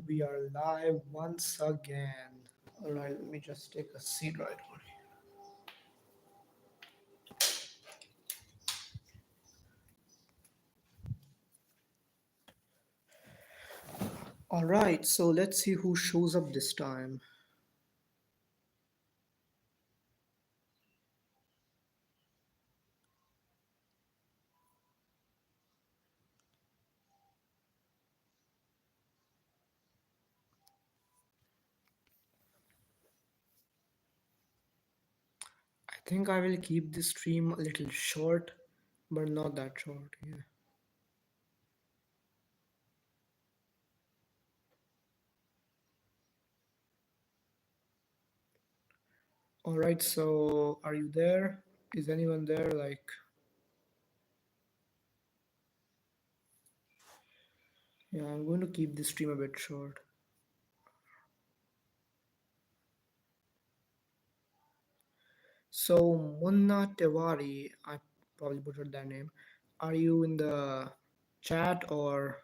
We are live once again. Alright, let me just take a seat right over here. Alright, so let's see who shows up this time. I think I will keep this stream a little short, but not that short. Yeah. Alright, so are you there? Is anyone there? Yeah, I'm going to keep this stream a bit short. So, Munna Tewari, I probably butchered that name. Are you in the chat or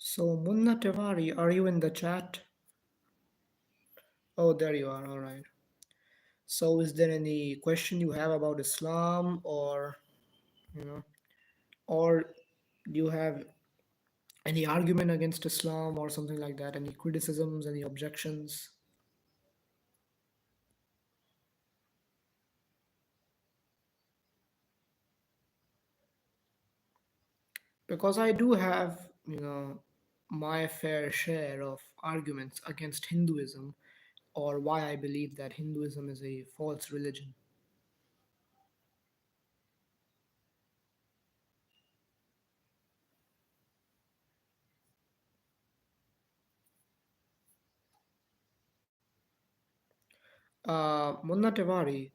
so Munna Tewari, are you in the chat? Oh, there you are. All right. So, is there any question you have about Islam, or you know, or do you have any argument against Islam or something like that? Any criticisms, any objections? Because I do have, my fair share of arguments against Hinduism, or why I believe that Hinduism is a false religion. Munna Tiwari,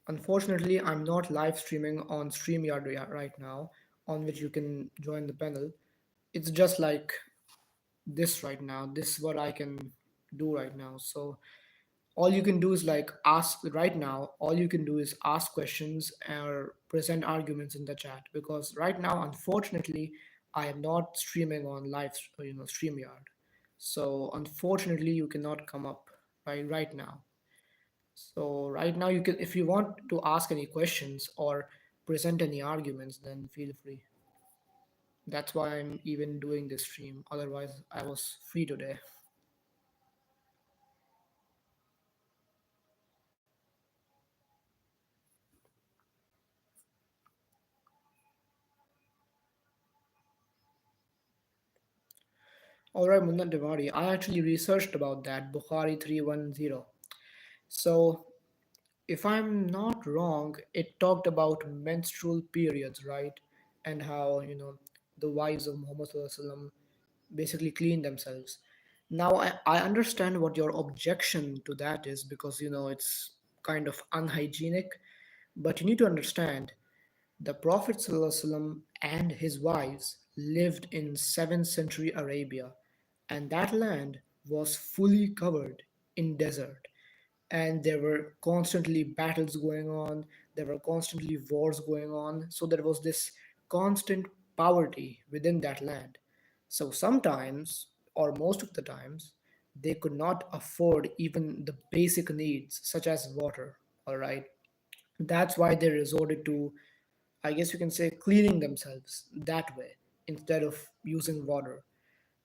unfortunately, I'm not live streaming on StreamYard right now, on which you can join the panel. It's just like this right now. This is what I can do right now. So all you can do is like ask right now. All you can do is ask questions or present arguments in the chat, because right now, unfortunately, I am not streaming on StreamYard. So unfortunately, you cannot come up right now. So right now you can, if you want to ask any questions or present any arguments, then feel free. That's why I'm even doing this stream. Otherwise, I was free today. All right, Munna Devari, I actually researched about that Bukhari 310. So if I'm not wrong, it talked about menstrual periods, right? And how, the wives of Muhammad Sallallahu Alaihi Wasallam basically clean themselves. Now, I understand what your objection to that is, because, it's kind of unhygienic, but you need to understand the Prophet ﷺ and his wives lived in 7th century Arabia, and that land was fully covered in desert, and there were constantly battles going on, there were constantly wars going on, so there was this constant poverty within that land. So sometimes, or most of the times, they could not afford even the basic needs such as water. All right, that's why they resorted to, I guess you can say, cleaning themselves that way instead of using water,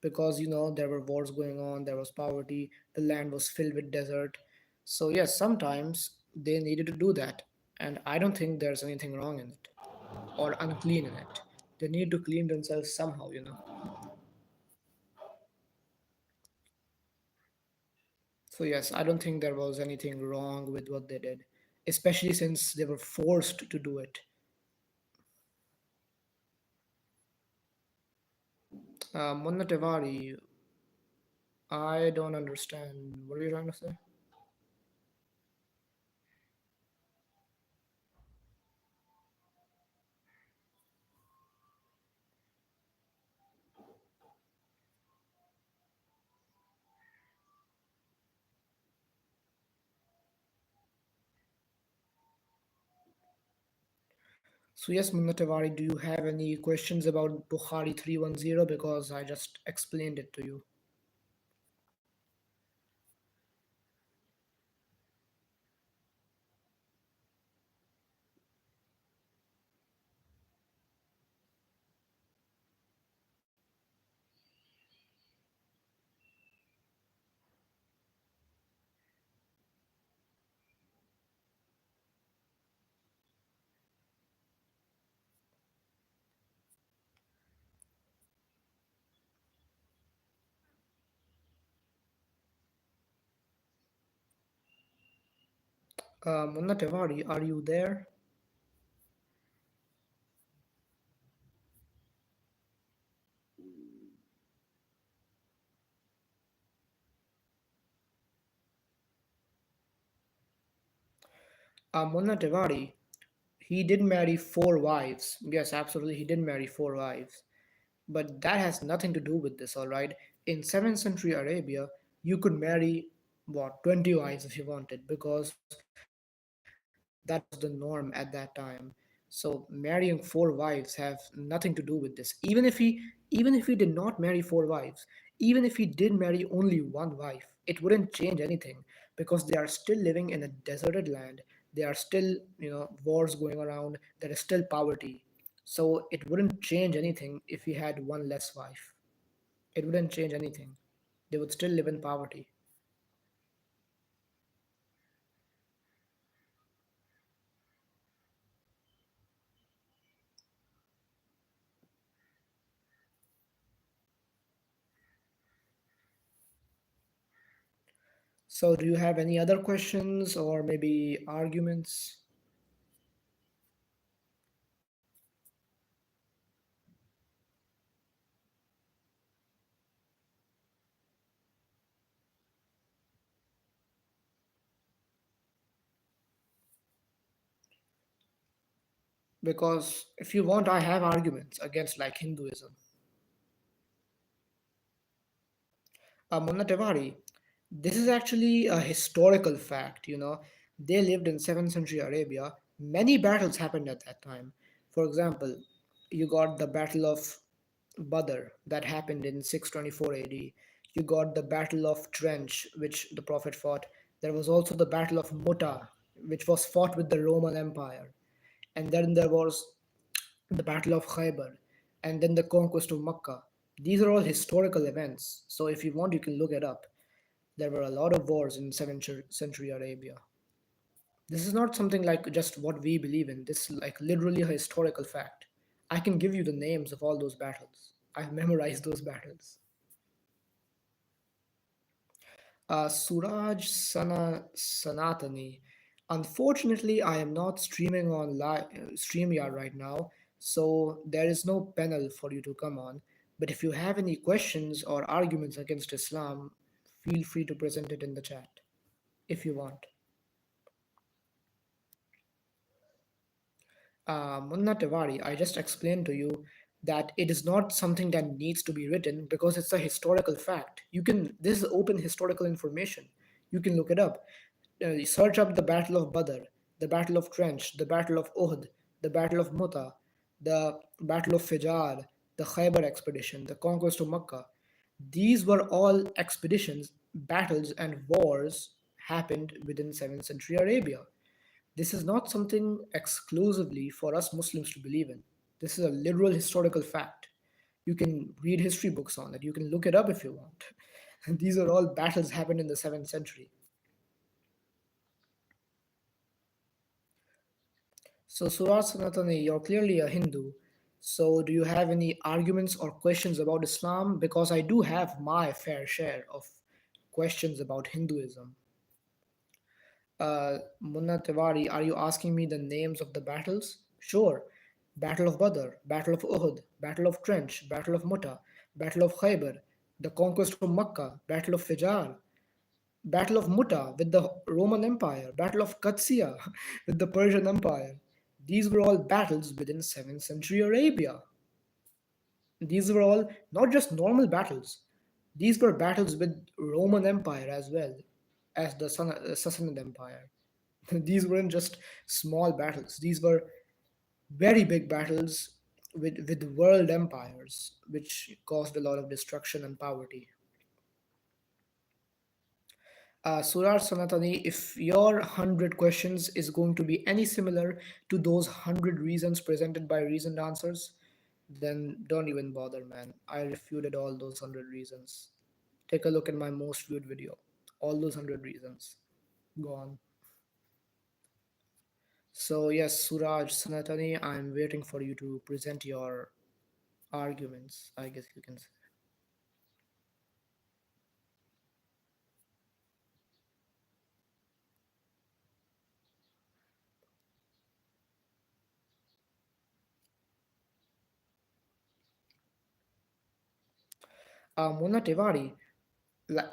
because there were wars going on, there was poverty, the land was filled with desert. So yes, sometimes they needed to do that, and I don't think there's anything wrong in it or unclean in it. They need to clean themselves somehow. So yes, I don't think there was anything wrong with what they did, especially since they were forced to do it. Munna Tiwari, I don't understand. What are you trying to say? So yes, Munatavari, do you have any questions about Bukhari 310? Because I just explained it to you. Munatavari, are you there? Munatavari, he did marry four wives. Yes, absolutely, he did marry four wives. But that has nothing to do with this, all right? In 7th century Arabia, you could marry, what, 20 wives if you wanted, because that was the norm at that time. So marrying four wives have nothing to do with this. Even if he did not marry four wives, even if he did marry only one wife, it wouldn't change anything because they are still living in a deserted land. There are still, wars going around. There is still poverty. So it wouldn't change anything if he had one less wife. It wouldn't change anything. They would still live in poverty. So, do you have any other questions or maybe arguments? Because if you want, I have arguments against like Hinduism. Munna Tiwari, this is actually a historical fact. They lived in 7th century Arabia. Many battles happened at that time. For example, you got the Battle of Badr that happened in 624 AD. You got the Battle of Trench, which the Prophet fought. There was also the Battle of Muta, which was fought with the Roman Empire. And then there was the Battle of Khaybar, and then the conquest of Makkah. These are all historical events, so if you want, you can look it up. There were a lot of wars in 7th century Arabia. This is not something like just what we believe in. This is like literally a historical fact. I can give you the names of all those battles. I've memorized those battles. Suraj Sanatani. Unfortunately, I am not streaming on StreamYard right now, so there is no panel for you to come on. But if you have any questions or arguments against Islam, feel free to present it in the chat if you want. Munna Tiwari, I just explained to you that it is not something that needs to be written because it's a historical fact. This is open historical information. You can look it up. Search up the Battle of Badr, the Battle of Trench, the Battle of Uhud, the Battle of Muta, the Battle of Fijar, the Khaybar expedition, the conquest of Makkah. These were all expeditions, battles, and wars happened within 7th century Arabia. This is not something exclusively for us Muslims to believe in. This is a literal historical fact. You can read history books on it. You can look it up if you want. These are all battles happened in the 7th century. So, Suraj Sanatani, you're clearly a Hindu. So, do you have any arguments or questions about Islam? Because I do have my fair share of questions about Hinduism. Munna Tiwari, are you asking me the names of the battles? Sure. Battle of Badr, Battle of Uhud, Battle of Trench, Battle of Muta, Battle of Khaybar. the conquest of Makkah, Battle of Fijar, Battle of Muta with the Roman Empire, Battle of Qadsiya with the Persian Empire. These were all battles within 7th century Arabia. These were all not just normal battles. These were battles with Roman Empire as well as the Sassanid Empire. These weren't just small battles. These were very big battles with world empires, which caused a lot of destruction and poverty. Surar Sanatani, if your 100 questions is going to be any similar to those 100 reasons presented by reasoned answers, then don't even bother, man. I refuted all those 100 reasons. Take a look at my most viewed video. All those 100 reasons. Gone. So, yes, Suraj Sanatani, I'm waiting for you to present your arguments, I guess you can say. Mona Tiwari,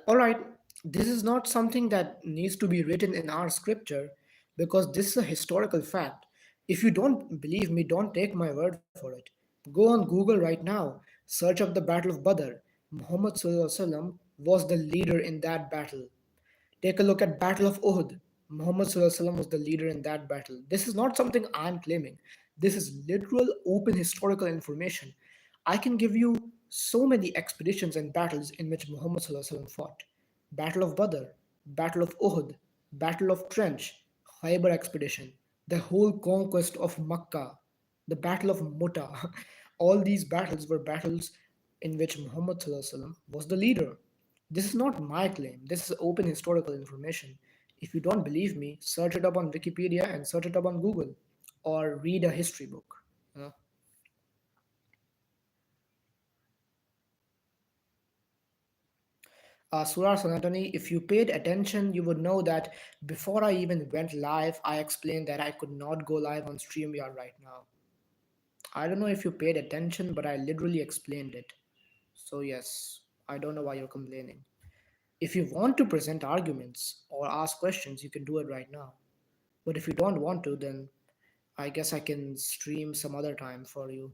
all right, this is not something that needs to be written in our scripture because this is a historical fact. If you don't believe me, don't take my word for it. Go on Google right now, search up the Battle of Badr. Muhammad Sallallahu Alaihi Wasallam was the leader in that battle. Take a look at Battle of Uhud. Muhammad Sallallahu Alaihi Wasallam was the leader in that battle. This is not something I'm claiming. This is literal open historical information. I can give you so many expeditions and battles in which Muhammad Sallallahu Alaihi Wasallam fought. Battle of Badr, Battle of Uhud, Battle of Trench, Khyber expedition, the whole conquest of Makkah, the Battle of Muta. All these battles were battles in which Muhammad Sallallahu Alaihi Wasallam was the leader. This is not my claim. This is open historical information. If you don't believe me, search it up on Wikipedia and search it up on Google or read a history book. You know? Surar Sanatani, if you paid attention, you would know that before I even went live, I explained that I could not go live on StreamYard right now. I don't know if you paid attention, but I literally explained it. So, yes, I don't know why you're complaining. If you want to present arguments or ask questions, you can do it right now. But if you don't want to, then I guess I can stream some other time for you.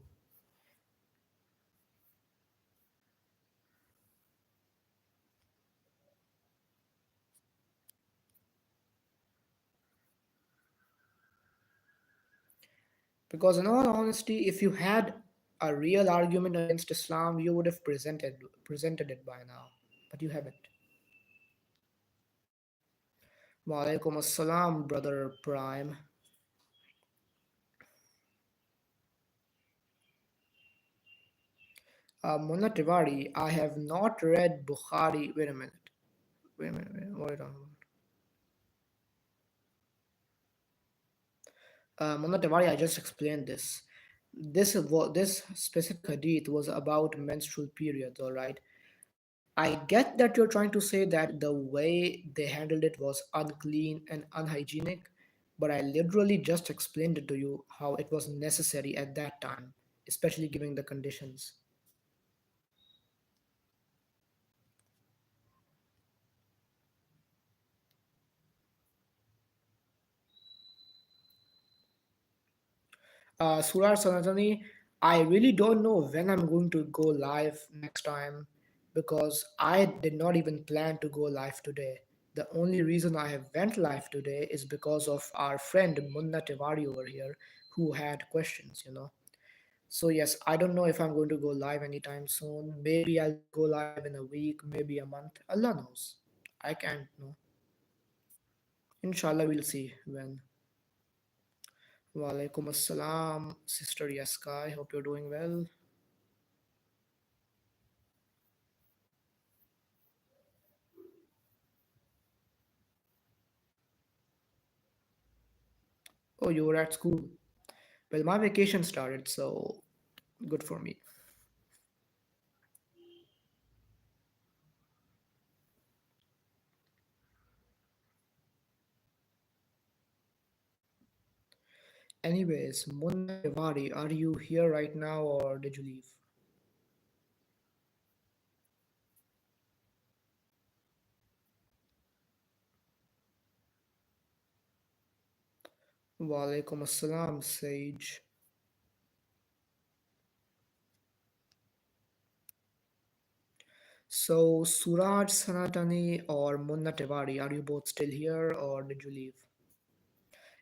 Because in all honesty, if you had a real argument against Islam, you would have presented it by now. But you haven't. Walaikum assalam, brother Prime. Munna Tiwari, I have not read Bukhari. Wait a minute. Wait on. Munna Tiwari, I just explained this. This specific hadith was about menstrual periods, all right? I get that you're trying to say that the way they handled it was unclean and unhygienic, but I literally just explained it to you how it was necessary at that time, especially given the conditions. Surar Sanatani, I really don't know when I'm going to go live next time because I did not even plan to go live today. The only reason I have went live today is because of our friend Munna Tiwari over here who had questions, you know. So yes, I don't know if I'm going to go live anytime soon. Maybe I'll go live in a week, maybe a month. Allah knows. I can't know. Inshallah, we'll see when. Walaikum assalam, Sister Yaska. I hope you're doing well. Oh, you were at school. Well, my vacation started, so good for me. Anyways, Munna Tiwari, are you here right now or did you leave? Walaikum assalam, Sage. So, Suraj Sanatani or Munna Tiwari, are you both still here or did you leave?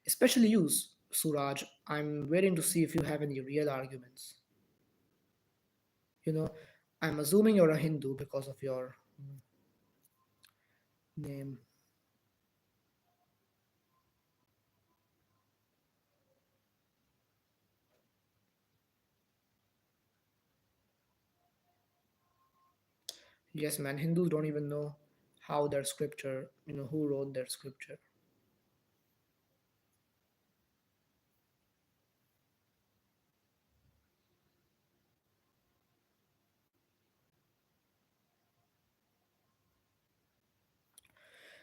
Especially you, Suraj. I'm waiting to see if you have any real arguments. You know, I'm assuming you're a Hindu because of your name. Yes, man, Hindus don't even know how their scripture, who wrote their scripture.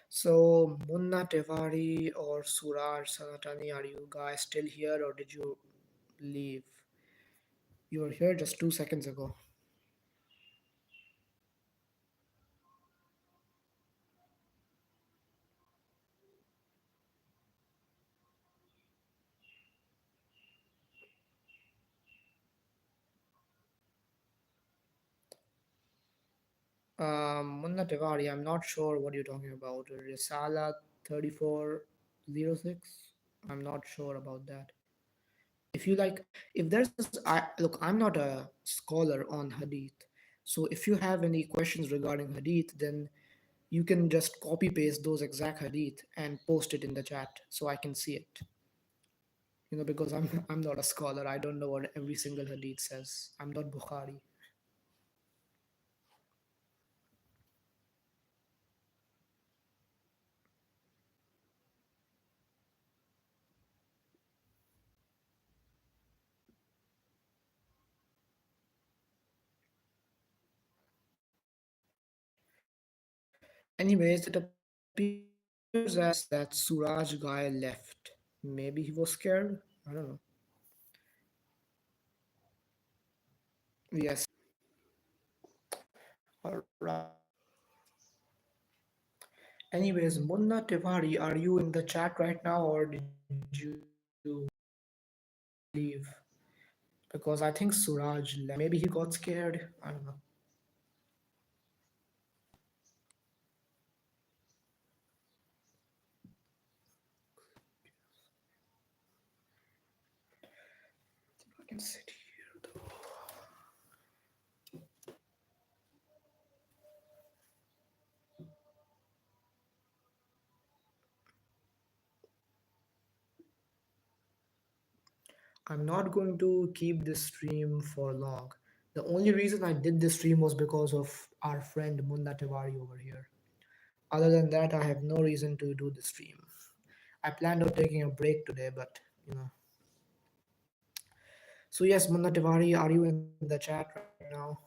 So, Munna Tiwari or Suraj Sanatani, are you guys still here or did you leave? You were here just 2 seconds ago. Munna Tiwari, I'm not sure what you're talking about. Risala 3406? I'm not sure about that. If you like, if there's, look, I'm not a scholar on Hadith. So if you have any questions regarding Hadith, then you can just copy paste those exact Hadith and post it in the chat so I can see it. Because I'm not a scholar. I don't know what every single Hadith says. I'm not Bukhari. Anyways, it appears as that Suraj guy left. Maybe he was scared. I don't know. Yes. All right. Anyways, Munna Tiwari, are you in the chat right now or did you leave? Because I think Suraj left. Maybe he got scared. I don't know. I can sit here though. I'm not going to keep this stream for long. The only reason I did this stream was because of our friend Munna Tiwari over here. Other than that, I have no reason to do the stream. I planned on taking a break today, but you know. So yes, Munna Tiwari, are you in the chat right now?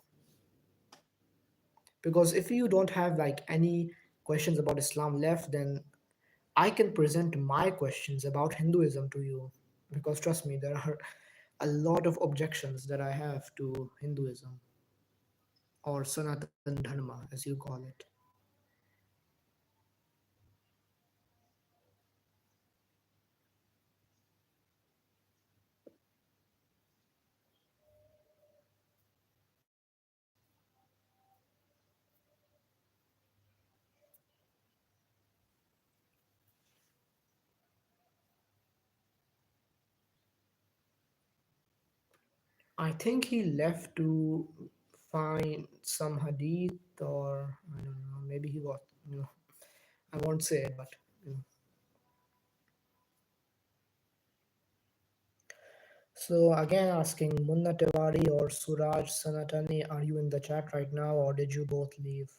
Because if you don't have like any questions about Islam left, then I can present my questions about Hinduism to you. Because trust me, there are a lot of objections that I have to Hinduism or Sanatan Dharma, as you call it. I think he left to find some hadith, or I don't know, maybe he was, I won't say it, but you know. So again, asking Munna Tiwari or Suraj Sanatani, are you in the chat right now, or did you both leave?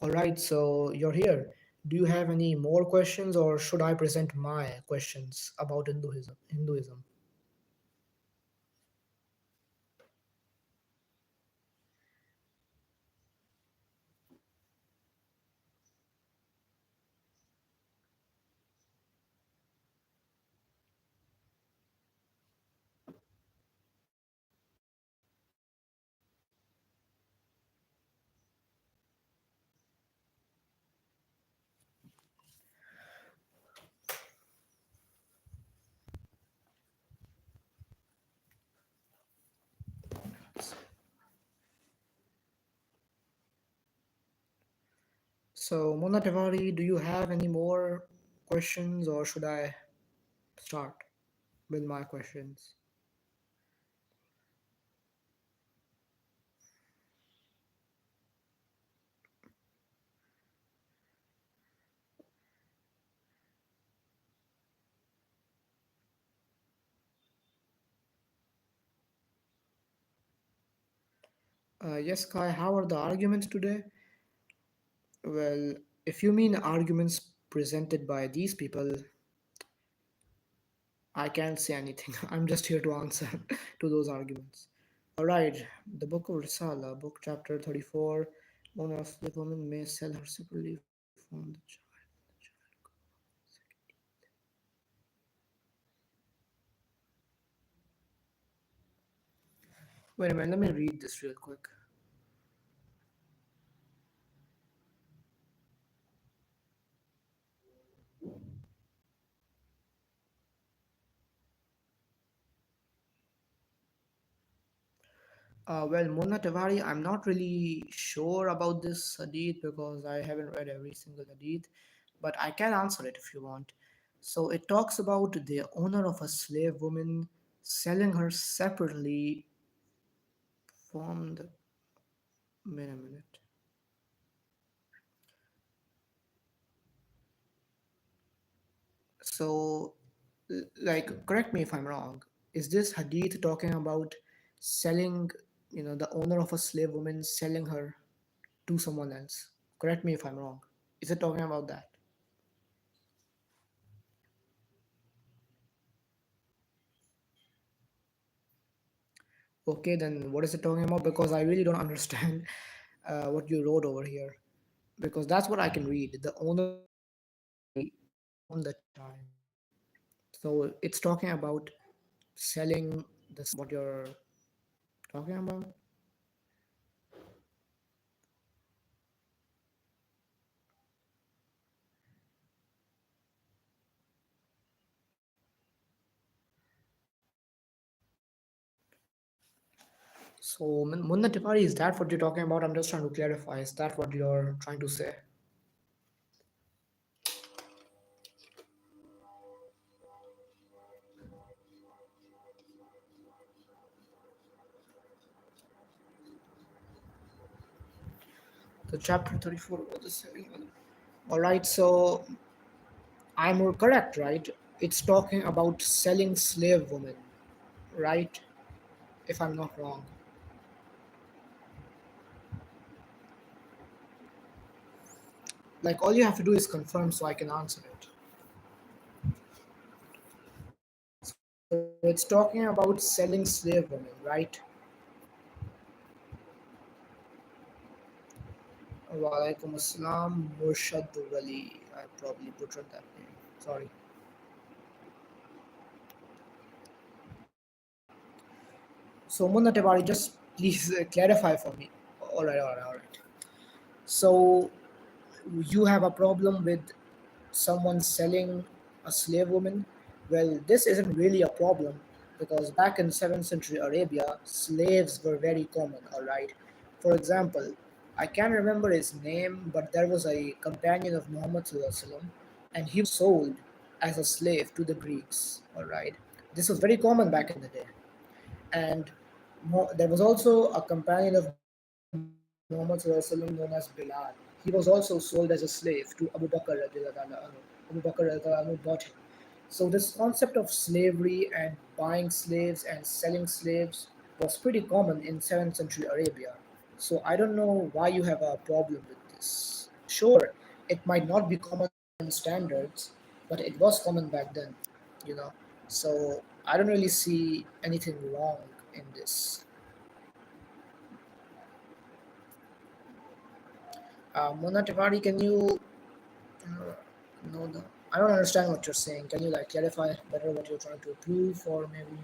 All right, so you're here. Do you have any more questions, or should I present my questions about Hinduism? Hinduism. So, Mona Tevari, do you have any more questions or should I start with my questions? Yes, Kai, how are the arguments today? Well, if you mean arguments presented by these people, I can't say anything. I'm just here to answer to those arguments. Alright, the book of Risala, book chapter 34. One of the women may sell her separately from the child. Wait a minute, let me read this real quick. Well, Mona Tavari, I'm not really sure about this hadith because I haven't read every single hadith, but I can answer it if you want. So it talks about the owner of a slave woman selling her separately from the. Wait a minute. So, like, correct me if I'm wrong. Is this hadith talking about selling, the owner of a slave woman selling her to someone else? Correct me if I'm wrong. Is it talking about that? Okay, then what is it talking about? Because I really don't understand what you wrote over here. Because that's what I can read. The owner of a slave separately from the child. So it's talking about selling the what you're talking about. So Munna Tipari, is that what you're talking about? I'm just trying to clarify. Is that what you're trying to say? The chapter 34 was the selling. All right, so I'm correct, right? It's talking about selling slave women, right? If I'm not wrong. Like all you have to do is confirm so I can answer it. So it's talking about selling slave women, right? Walaikum Assalam, Murshad Wali. I probably butchered that name. Sorry. So Munna Tewari, just please clarify for me. All right. So you have a problem with someone selling a slave woman? Well, this isn't really a problem because back in 7th century Arabia, slaves were very common, all right? For example, I can't remember his name, but there was a companion of Muhammad Sallallahu Alaihi Wasallam, and he was sold as a slave to the Greeks, all right? This was very common back in the day. And there was also a companion of Muhammad known as Bilal. He was also sold as a slave to Abu Bakr. Abu Bakr bought him. So this concept of slavery and buying slaves and selling slaves was pretty common in 7th century Arabia. So I don't know why you have a problem with this. Sure, it might not be common in modern standards, but it was common back then, you know. So I don't really see anything wrong in this. Mona Tiwari, can you know the? I don't understand what you're saying. Can you like clarify better what you're trying to prove, or maybe?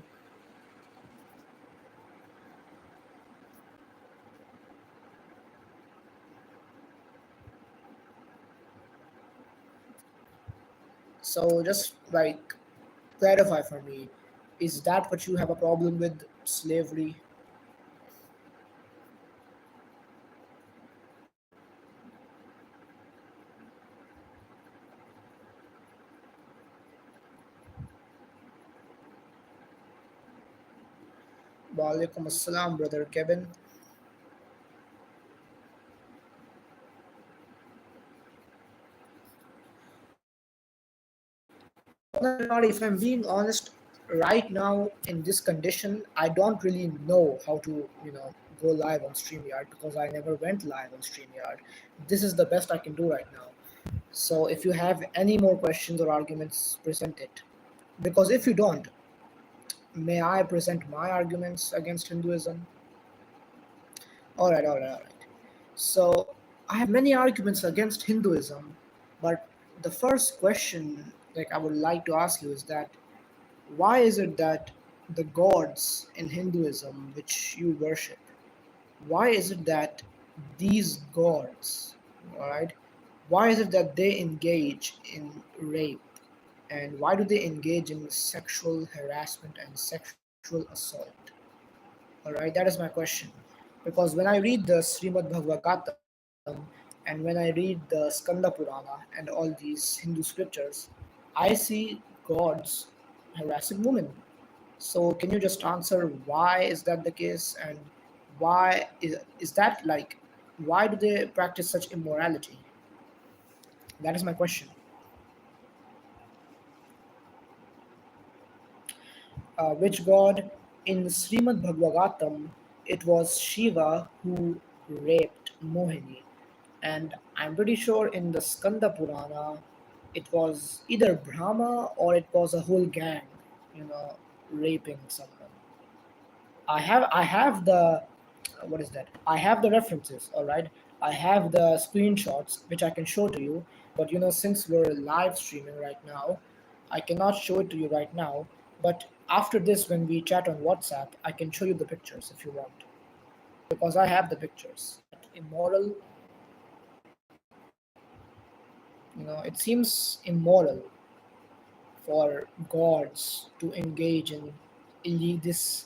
So just like clarify for me, is that what you have a problem with slavery? Walaikum assalam, brother Kevin. Well, Munatari, if I'm being honest, right now in this condition, I don't really know how to, go live on StreamYard because I never went live on StreamYard. This is the best I can do right now. So if you have any more questions or arguments, present it. Because if you don't, may I present my arguments against Hinduism? All right. So I have many arguments against Hinduism, but the first question like I would like to ask you is that why is it that the gods in Hinduism which you worship, why is it that these gods, all right, why is it that they engage in rape, and why do they engage in sexual harassment and sexual assault? All right, that is my question. Because when I read the Srimad Bhagavatam and when I read the Skanda Purana and all these Hindu scriptures, I see gods harassing women. So can you just answer why is that the case, and why is that like why do they practice such immorality? That is my question. Which god? In Srimad Bhagavatam, it was Shiva who raped Mohini. And I'm pretty sure in the Skanda Purana, it was either Brahma or it was a whole gang, you know, raping someone. I have the what is that? I have the references, all right. I have the screenshots which I can show to you. But since we're live streaming right now, I cannot show it to you right now. But after this, when we chat on WhatsApp, I can show you the pictures if you want, because I have the pictures. Immoral, it seems immoral for gods to engage in these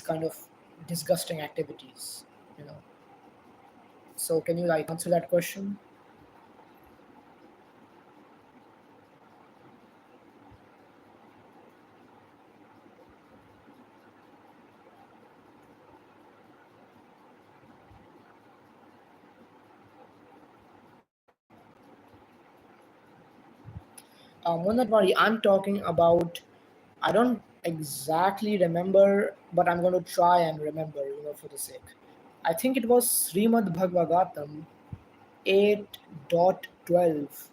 kind of disgusting activities. You know. So can you like answer that question? Munadwari, I'm talking about. I don't exactly remember, but I'm going to try and remember. For the sake. I think it was Srimad Bhagavatam 8.12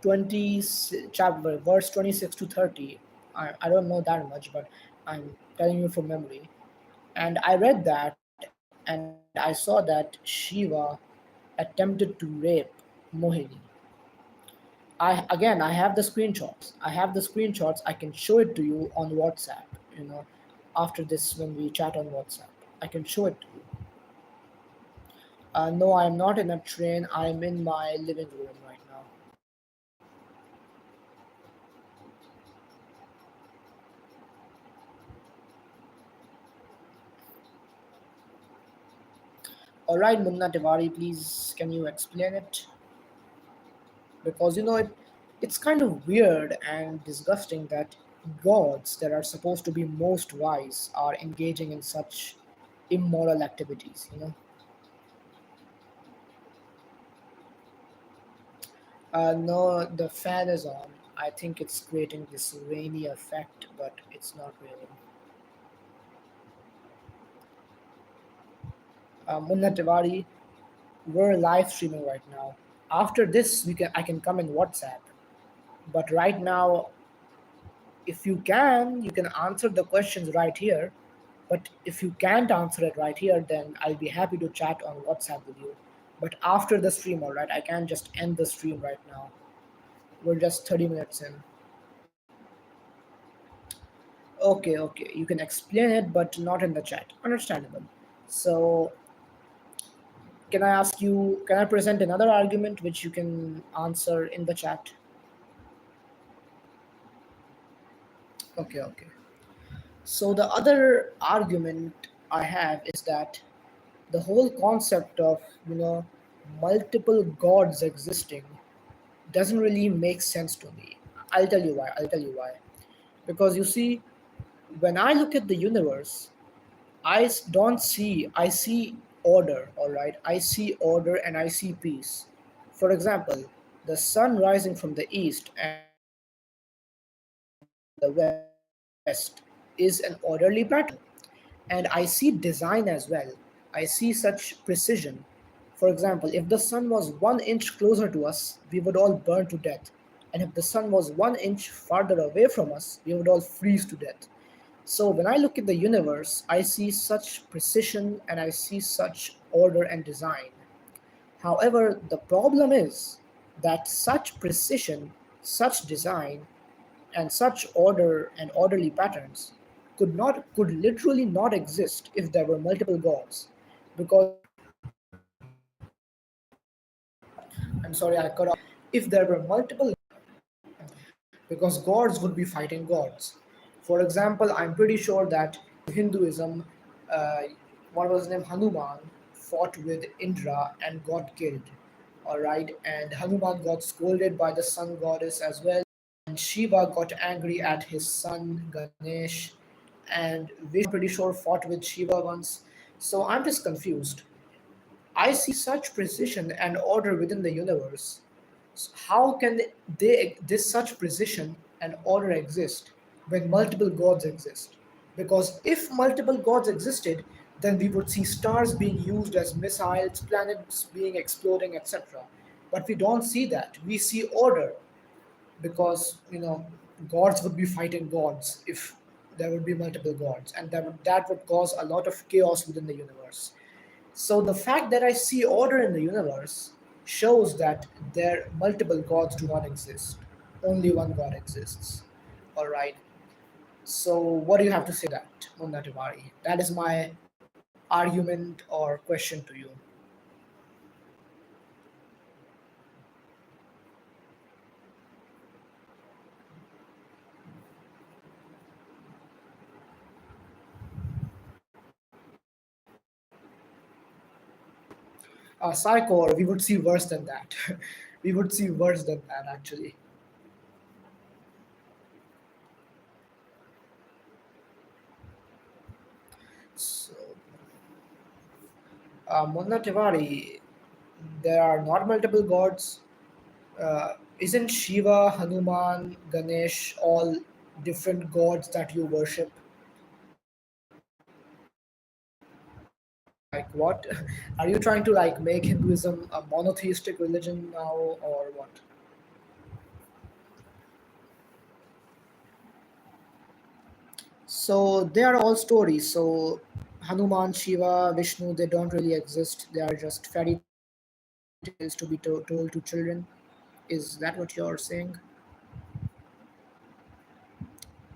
20 chapter verse 26 to 30. I don't know that much, but I'm telling you from memory. And I read that and I saw that Shiva attempted to rape Mohini. I have the screenshots. I have the screenshots. I can show it to you on WhatsApp. You know, after this when we chat on WhatsApp, I can show it to you. No, I'm not in a train. I'm in my living room right now. All right, Munna Tiwari, please can you explain it? Because it's kind of weird and disgusting that gods that are supposed to be most wise are engaging in such immoral activities. No, the fan is on. I think it's creating this rainy effect, but it's not raining. Munna Tiwari, we're live streaming right now. After this, I can come in WhatsApp. But right now, if you can answer the questions right here. But if you can't answer it right here, then I'll be happy to chat on WhatsApp with you. But after the stream, all right, I can't just end the stream right now. We're just 30 minutes in. Okay. You can explain it, but not in the chat. Understandable. So, can I present another argument which you can answer in the chat? Okay. So, the other argument I have is that the whole concept of, you know, multiple gods existing doesn't really make sense to me. I'll tell you why. Because you see, when I look at the universe, don't see, I see order, all right? I see order and I see peace. For example, the sun rising from the east and the moon rising from the west is an orderly pattern. And I see design as well. I see such precision. For example, if the sun was 1 inch closer to us, we would all burn to death. And if the sun was 1 inch farther away from us, we would all freeze to death. So when I look at the universe, I see such precision and I see such order and design. However, the problem is that such precision, such design, and such order and orderly patterns could literally not exist if there were multiple gods. Because I'm sorry I cut off. If there were multiple, because gods would be fighting gods. For example, I'm pretty sure that Hinduism, uh, what was his name, Hanuman, fought with Indra and got killed. All right, and Hanuman got scolded by the sun goddess as well, and Shiva got angry at his son Ganesh, and Vishnu, I'm pretty sure, fought with Shiva once. So I'm just confused. I see such precision and order within the universe. How can this such precision and order exist when multiple gods exist? Because if multiple gods existed, then we would see stars being used as missiles, planets being exploding, etc. But we don't see that. We see order because gods would be fighting gods if there would be multiple gods, and that would cause a lot of chaos within the universe. So the fact that I see order in the universe shows that there multiple gods do not exist. Only one God exists. All right. So what do you have to say that, Mundativari? That is my argument or question to you. Psycho, or we would see worse than that. We would see worse than that actually. So, Mundativari, there are not multiple gods. Isn't Shiva, Hanuman, Ganesh all different gods that you worship? Like what? Are you trying to like make Hinduism a monotheistic religion now, or what? So they are all stories. So Hanuman, Shiva, Vishnu, they don't really exist. They are just fairy tales to be told to children. Is that what you're saying?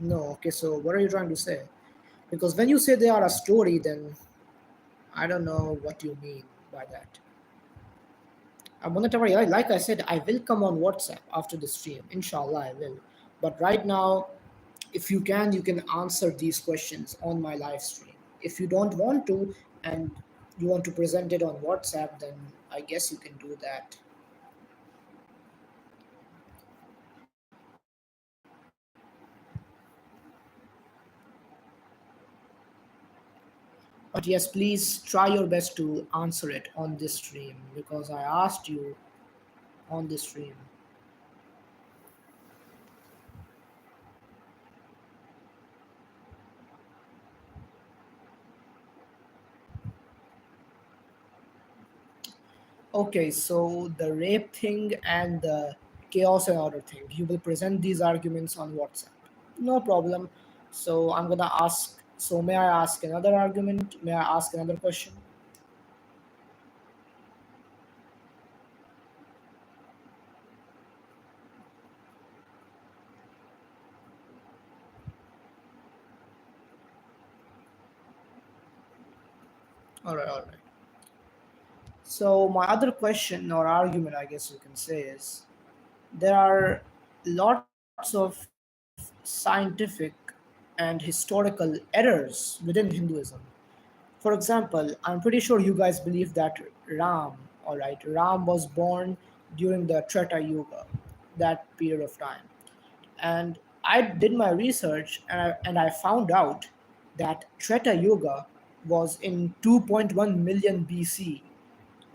No. Okay. So what are you trying to say? Because when you say they are a story, then I don't know what you mean by that. Monetary, like I said, I will come on WhatsApp after the stream. Inshallah, I will. But right now, if you can answer these questions on my live stream. If you don't want to and you want to present it on WhatsApp, then I guess you can do that. But yes, please try your best to answer it on this stream because I asked you on this stream. Okay, so the rape thing and the chaos and order thing, you will present these arguments on WhatsApp. No problem. So I'm gonna ask. So may I ask another argument? May I ask another question? All right, all right. So my other question or argument, I guess you can say, is there are lots of scientific and historical errors within Hinduism. For example, I'm pretty sure you guys believe that Ram, all right, Ram was born during the Treta Yuga, that period of time. And I did my research and I found out that Treta Yuga was in 2.1 million BC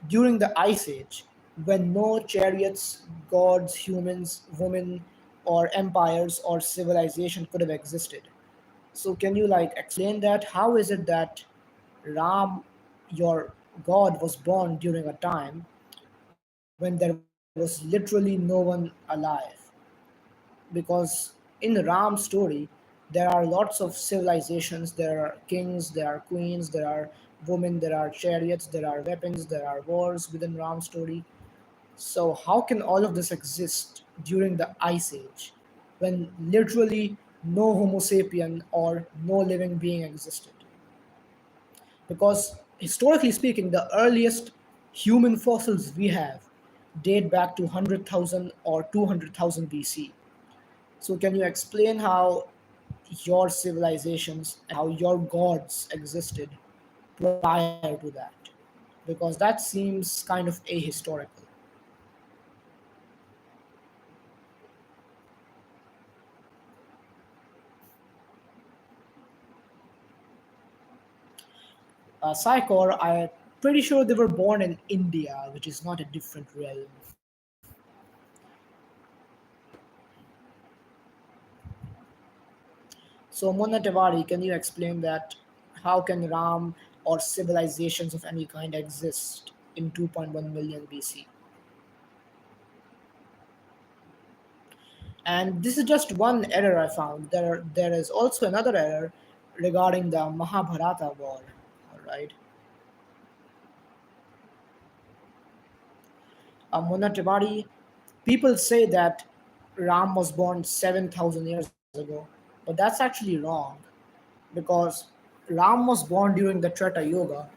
during the Ice Age, when no chariots, gods, humans, women, or empires or civilization could have existed. So can you like explain that? How is it that Ram, your god, was born during a time when there was literally no one alive? Because in Ram's story, there are lots of civilizations, there are kings, there are queens, there are women, there are chariots, there are weapons, there are wars within Ram's story. So, how can all of this exist during the Ice Age when literally no Homo sapien or no living being existed? Because historically speaking, the earliest human fossils we have date back to 100,000 or 200,000 BC. So, can you explain how your civilizations and how your gods existed prior to that? Because that seems kind of ahistorical. Psychor, I'm pretty sure they were born in India, which is not a different realm. So, Mona Tevari, can you explain that? How can Ram or civilizations of any kind exist in 2.1 million BC? And this is just one error I found. There is also another error regarding the Mahabharata war. All right. Mona Tiwari, people say that Ram was born 7,000 years ago, but that's actually wrong because Ram was born during the Treta Yoga,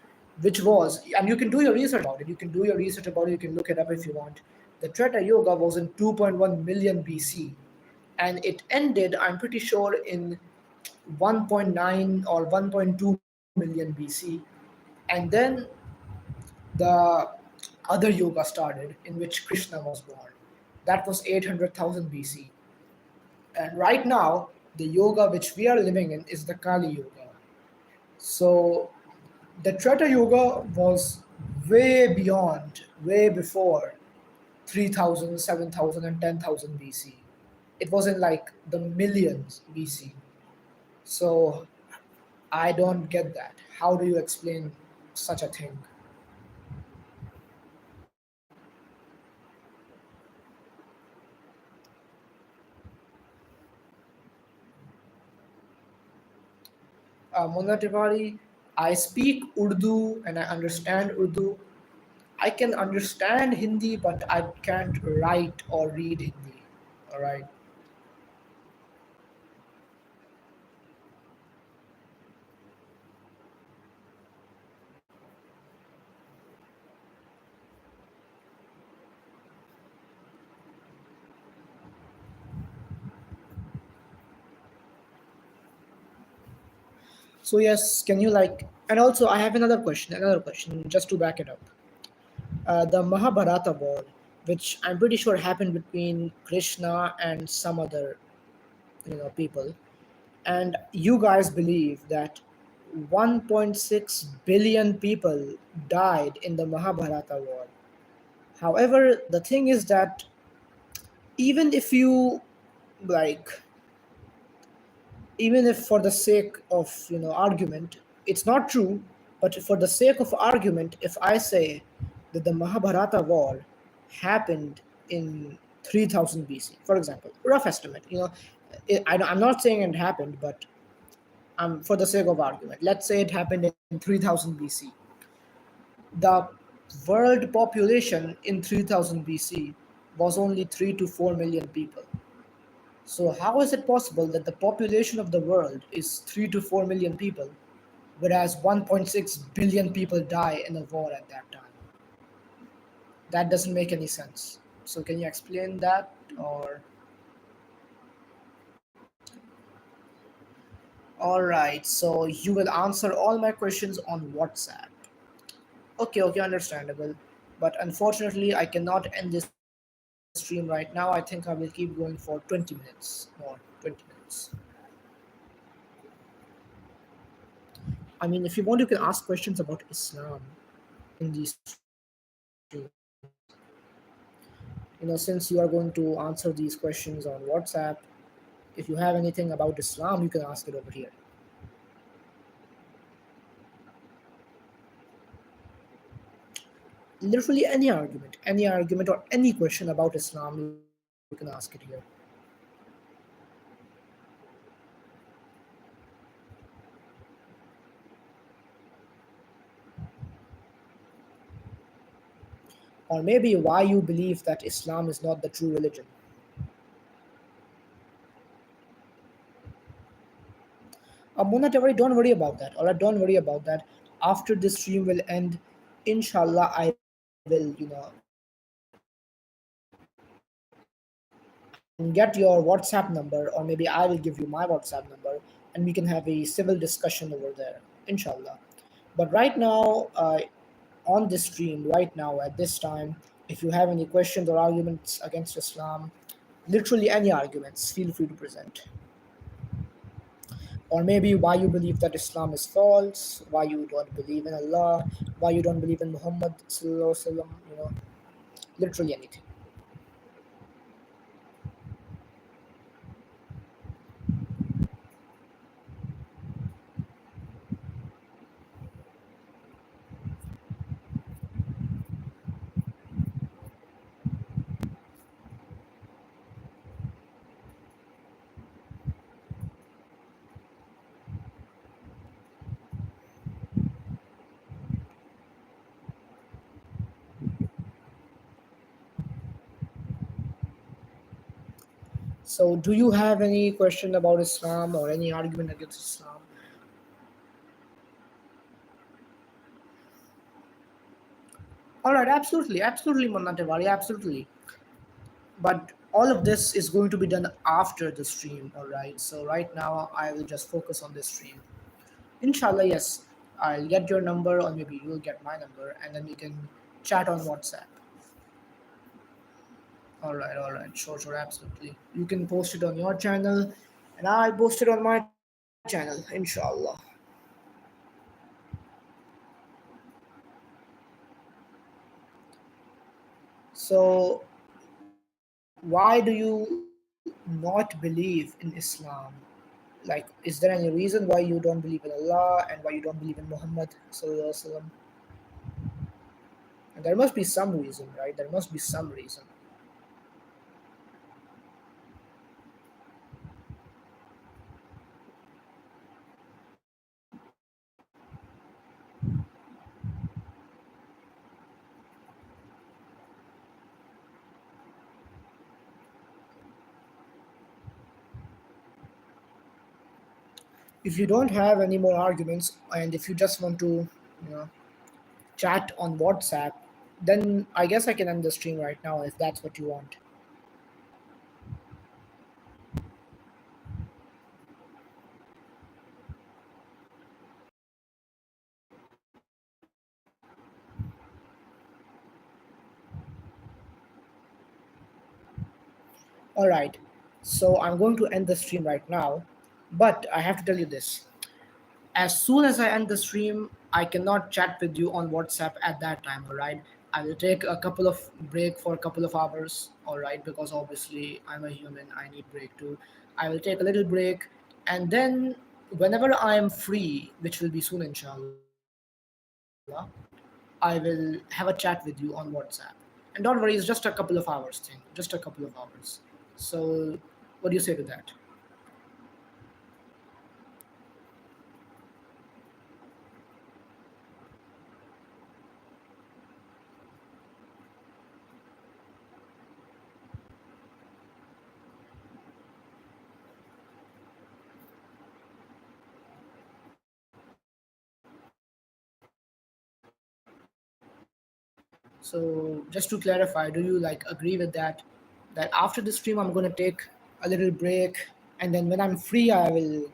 which was, and you can do your research about it. You can do your research about it. You can look it up if you want. The Treta Yoga was in 2.1 million BC, and it ended, I'm pretty sure, in 1.9 or 1.2 million BC, and then the other yoga started in which Krishna was born. That was 800,000 BC. And right now, the yoga which we are living in is the Kali Yoga. So the Treta Yoga was way beyond, way before 3,000, 7,000, and 10,000 BC. It was in like the millions BC. So I don't get that. How do you explain such a thing? Mona Tiwari, I speak Urdu and I understand Urdu. I can understand Hindi, but I can't write or read Hindi. All right. So yes, can you like? And also, I have another question. Another question, just to back it up. The Mahabharata war, which I'm pretty sure happened between Krishna and some other, people, and you guys believe that 1.6 billion people died in the Mahabharata war. However, the thing is that even if you like even if for the sake of argument it's not true, but for the sake of argument, if I say that the Mahabharata war happened in 3000 BC, for example, rough estimate, I'm not saying it happened, but for the sake of argument, let's say it happened in 3000 BC. The world population in 3000 BC was only 3 to 4 million people. So, how is it possible that the population of the world is 3 to 4 million people, whereas 1.6 billion people die in a war at that time? That doesn't make any sense. So, can you explain that? Or, alright, so you will answer all my questions on WhatsApp. Okay, okay, understandable. But unfortunately, I cannot end this stream right now. I think I will keep going for 20 minutes more. 20 minutes. I mean, if you want, you can ask questions about Islam in these streams. Since you are going to answer these questions on WhatsApp, if you have anything about Islam, you can ask it over here. Literally any argument or any question about Islam, you can ask it here. Or maybe why you believe that Islam is not the true religion. Mona Tawari, don't worry about that. Alright, don't worry about that. After this stream will end, inshallah, I will, I can get your WhatsApp number, or maybe I will give you my WhatsApp number, and we can have a civil discussion over there, inshallah. But right now, on this stream, right now, at this time, if you have any questions or arguments against Islam, literally any arguments, feel free to present. Or maybe why you believe that Islam is false, why you don't believe in Allah, why you don't believe in Muhammad, sallallahu alaihi wasallam, literally anything. So, do you have any question about Islam or any argument against Islam? All right, absolutely, Manna absolutely. But all of this is going to be done after the stream, all right? So, right now, I will just focus on this stream. Inshallah, yes, I'll get your number, or maybe you'll get my number, and then we can chat on WhatsApp. All right, sure, absolutely. You can post it on your channel, and I'll post it on my channel, inshallah. So, why do you not believe in Islam? Like, is there any reason why you don't believe in Allah and why you don't believe in Muhammad sallallahu alaihi wasallam? And there must be some reason, right? There must be some reason. If you don't have any more arguments, and if you just want to, you know, chat on WhatsApp, then I guess I can end the stream right now if that's what you want. All right. So I'm going to end the stream right now, but I have to tell you this. As soon as I end the stream, I cannot chat with you on WhatsApp at that time, all right? I will take a couple of break for a couple of hours, all right? Because obviously I'm a human, I need break too. I will take a little break, and then whenever I am free, which will be soon inshallah, I will have a chat with you on WhatsApp. And don't worry, it's just a couple of hours thing, just a couple of hours. So what do you say to that? So just to clarify, do you like agree with that? That after the stream, I'm gonna take a little break, and then when I'm free, I will,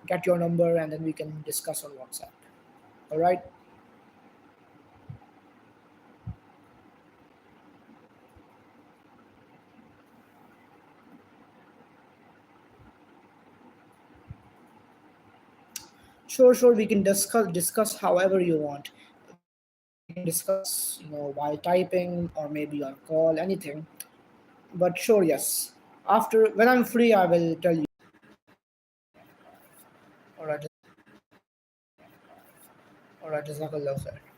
get your number, and then we can discuss on WhatsApp. All right. Sure, we can discuss however you want. We can discuss, while typing or maybe on call, anything. But sure, yes. After when I'm free, I will tell you. All right, Jazakallah khair.